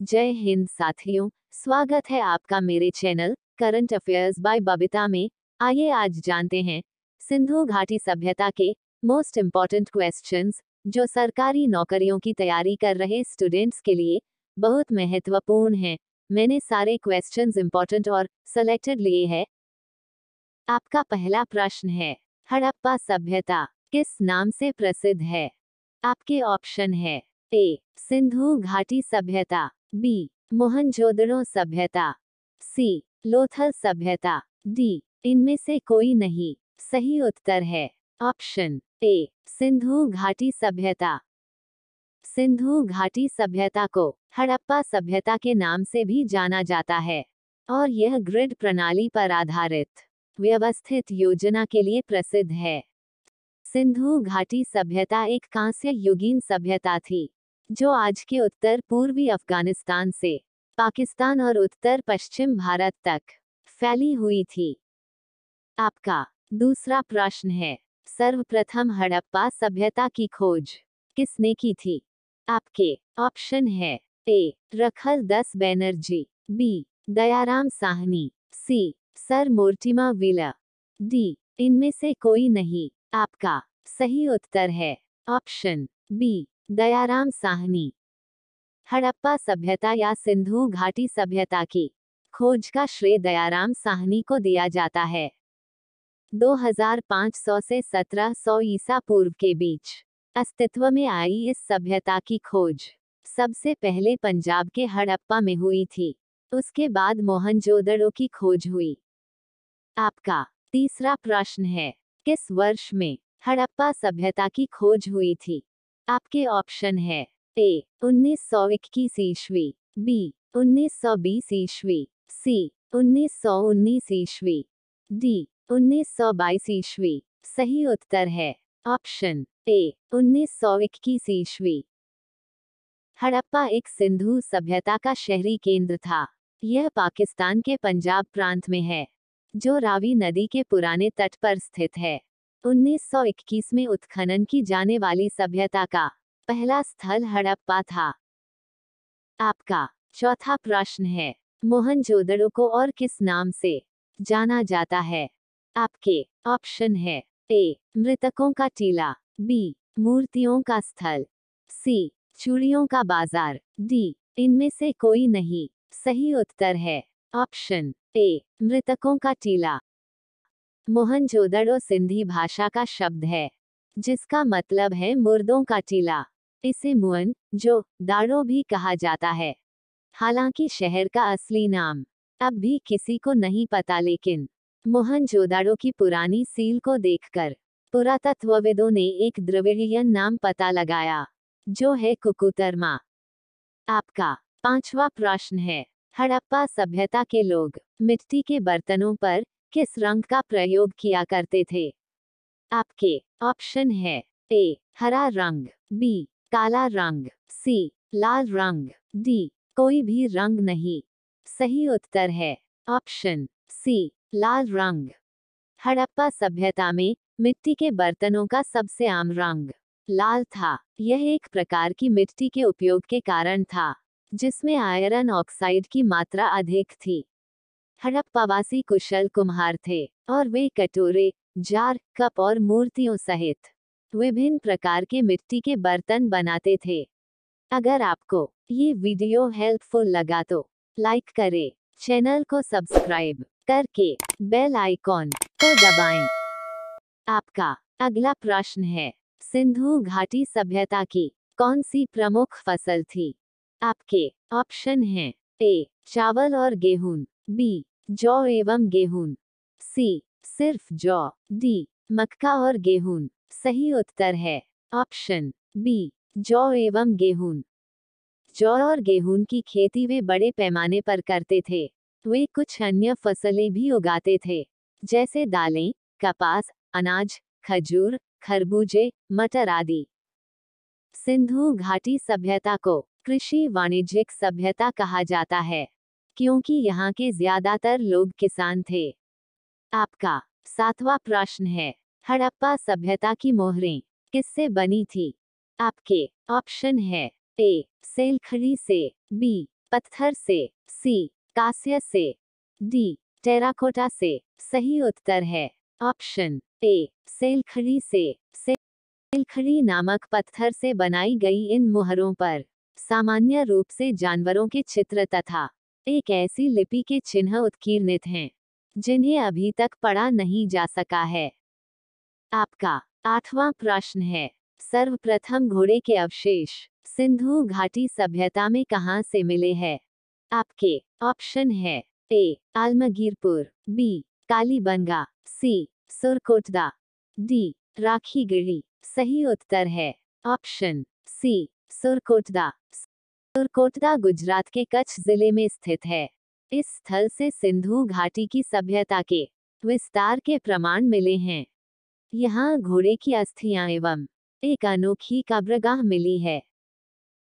जय हिंद साथियों, स्वागत है आपका मेरे channel current affairs by Babita में। आइए आज जानते हैं सिंधु घाटी सभ्यता के मोस्ट इम्पॉर्टेंट क्वेश्चंस जो सरकारी नौकरियों की तैयारी कर रहे स्टूडेंट्स के लिए बहुत महत्वपूर्ण हैं। मैंने सारे क्वेश्चंस इम्पॉर्टेंट और सेलेक्टेड लिए हैं। आपका पहला प्रश्न है, हड़प्पा सभ्यता किस नाम से प्रसिद्ध है? आपके ऑप्शन है ए सिंधु घाटी सभ्यता, बी मोहनजोदड़ो सभ्यता, सी लोथल सभ्यता, डी इनमें से कोई नहीं। सही उत्तर है ऑप्शन ए सिंधु घाटी सभ्यता। सिंधु घाटी सभ्यता को हड़प्पा सभ्यता के नाम से भी जाना जाता है और यह ग्रिड प्रणाली पर आधारित व्यवस्थित योजना के लिए प्रसिद्ध है। सिंधु घाटी सभ्यता एक कांस्य युगीन सभ्यता थी जो आज के उत्तर पूर्वी अफगानिस्तान से पाकिस्तान और उत्तर पश्चिम भारत तक फैली हुई थी। आपका दूसरा प्रश्न है, सर्वप्रथम हड़प्पा सभ्यता की खोज किसने की थी? आपके ऑप्शन है ए रखल दस बैनर्जी, बी दयाराम साहनी, सी सर मोर्टिमा विला, डी इनमें से कोई नहीं। आपका सही उत्तर है ऑप्शन बी दयाराम साहनी। हड़प्पा सभ्यता या सिंधु घाटी सभ्यता की खोज का श्रेय दयाराम साहनी को दिया जाता है। 2500 से 1700 ईसा पूर्व के बीच अस्तित्व में आई इस सभ्यता की खोज सबसे पहले पंजाब के हड़प्पा में हुई थी। उसके बाद मोहनजोदड़ो की खोज हुई। आपका तीसरा प्रश्न है, किस वर्ष में हड़प्पा सभ्यता की खोज हुई थी? आपके ऑप्शन है ए 1921 ईस्वी, बी 1920 ईस्वी, सी 1919 ईस्वी, डी 1922 ईस्वी। सही उत्तर है ऑप्शन ए 1921 ईस्वी। हड़प्पा एक सिंधु सभ्यता का शहरी केंद्र था। यह पाकिस्तान के पंजाब प्रांत में है जो रावी नदी के पुराने तट पर स्थित है। 1921 में उत्खनन की जाने वाली सभ्यता का पहला स्थल हड़प्पा था। आपका चौथा प्रश्न है, मोहनजोदड़ो को और किस नाम से जाना जाता है? आपके ऑप्शन है ए मृतकों का टीला, बी मूर्तियों का स्थल, सी चूड़ियों का बाजार, डी इनमें से कोई नहीं। सही उत्तर है ऑप्शन ए मृतकों का टीला। मोहनजोदड़ो सिंधी भाषा का शब्द है जिसका मतलब है मुर्दों का टीला। इसे मुअन जो दाड़ो भी कहा जाता है। हालांकि शहर का असली नाम अब भी किसी को नहीं पता, लेकिन मोहनजोदड़ो की पुरानी सील को देखकर पुरातत्वविदों ने एक द्रविड़ियन नाम पता लगाया जो है कुकुतरमा। आपका पांचवा प्रश्न है, हड़प्पा सभ्यता के लोग मिट्टी के बर्तनों पर किस रंग का प्रयोग किया करते थे? आपके ऑप्शन है ए हरा रंग, बी काला रंग, सी लाल रंग, डी कोई भी रंग नहीं। सही उत्तर है ऑप्शन सी लाल रंग। हड़प्पा सभ्यता में मिट्टी के बर्तनों का सबसे आम रंग लाल था। यह एक प्रकार की मिट्टी के उपयोग के कारण था जिसमें आयरन ऑक्साइड की मात्रा अधिक थी। हड़प्पावासी कुशल कुम्हार थे और वे कटोरे, जार, कप और मूर्तियों सहित विभिन्न प्रकार के मिट्टी के बर्तन बनाते थे। अगर आपको ये वीडियो हेल्पफुल लगा तो लाइक करें, चैनल को सब्सक्राइब करके बेल आइकॉन को दबाएं। आपका अगला प्रश्न है, सिंधु घाटी सभ्यता की कौन सी प्रमुख फसल थी? आपके ऑप्शन हैं ए चावल और गेहूं, बी जौ एवं गेहूं, सी सिर्फ जौ, डी मक्का और गेहूं। सही उत्तर है ऑप्शन बी जौ एवं गेहूं। जौ और गेहूं की खेती वे बड़े पैमाने पर करते थे। वे कुछ अन्य फसलें भी उगाते थे जैसे दालें, कपास, अनाज, खजूर, खरबूजे, मटर आदि। सिंधु घाटी सभ्यता को कृषि वाणिज्यिक सभ्यता कहा जाता है क्योंकि यहाँ के ज्यादातर लोग किसान थे। आपका सातवां प्रश्न है, हड़प्पा सभ्यता की मोहरें किससे बनी थी? आपके ऑप्शन है ए सेलखड़ी से, बी पत्थर से, सी कांस्य से, डी टेराकोटा से। सही उत्तर है ऑप्शन ए सेलखड़ी से। सेलखड़ी नामक पत्थर से बनाई गई इन मुहरों पर सामान्य रूप से जानवरों के चित्र तथा एक ऐसी लिपि के चिन्ह उत्कीर्णित हैं जिन्हें अभी तक पढ़ा नहीं जा सका है। आपका 8वां प्रश्न है, सर्वप्रथम घोड़े के अवशेष सिंधु घाटी सभ्यता में कहां से मिले हैं? आपके ऑप्शन है ए आलमगीरपुर, बी कालीबंगा, सी सुरकोटदा, डी राखीगढ़ी। सही उत्तर है ऑप्शन सी सुरकोटदा। सुरकोटदा गुजरात के कच्छ जिले में स्थित है। इस स्थल से सिंधु घाटी की सभ्यता के विस्तार के प्रमाण मिले हैं। यहाँ घोड़े की अस्थियां एवं एक अनोखी कब्रगाह मिली है।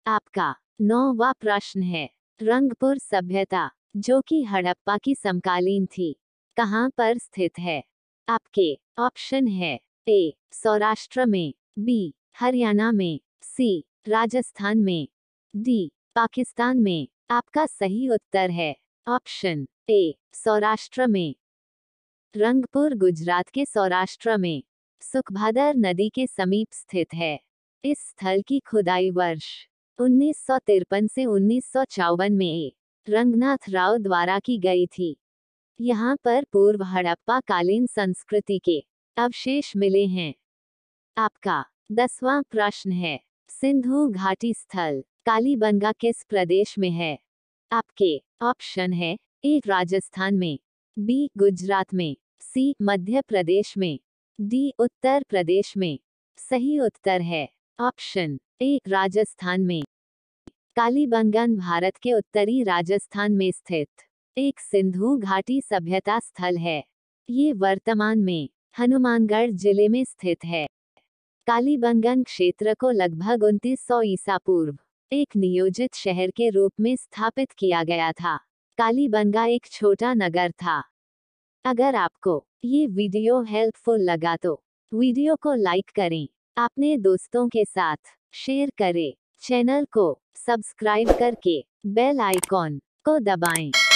आपका 9वां प्रश्न है, रंगपुर सभ्यता जो कि हड़प्पा की समकालीन थी कहां पर स्थित है? आपके ऑप्शन है ए सौराष्ट्र में, बी हरियाणा में, सी राजस्थान में, डी पाकिस्तान में। आपका सही उत्तर है ऑप्शन ए सौराष्ट्र में। रंगपुर गुजरात के सौराष्ट्र में सुखभादर नदी के समीप स्थित है। इस स्थल की खुदाई वर्ष 1953 से 1954 में ए रंगनाथ राव द्वारा की गई थी। यहाँ पर पूर्व हड़प्पा कालीन संस्कृति के अवशेष मिले हैं। आपका 10वां प्रश्न है, सिंधु घाटी स्थल कालीबंगा किस प्रदेश में है? आपके ऑप्शन है ए राजस्थान में, बी गुजरात में, सी मध्य प्रदेश में, डी उत्तर प्रदेश में। सही उत्तर है ऑप्शन ए राजस्थान में। कालीबंगन भारत के उत्तरी राजस्थान में स्थित एक सिंधु घाटी सभ्यता स्थल है। ये वर्तमान में हनुमानगढ़ जिले में स्थित है। कालीबंगन क्षेत्र को लगभग 2900 ईसा पूर्व एक नियोजित शहर के रूप में स्थापित किया गया था। कालीबंगा एक छोटा नगर था। अगर आपको ये वीडियो हेल्पफुल लगा तो वीडियो को लाइक करें, अपने दोस्तों के साथ शेयर करें, चैनल को सब्सक्राइब करके बेल आइकॉन को दबाएं।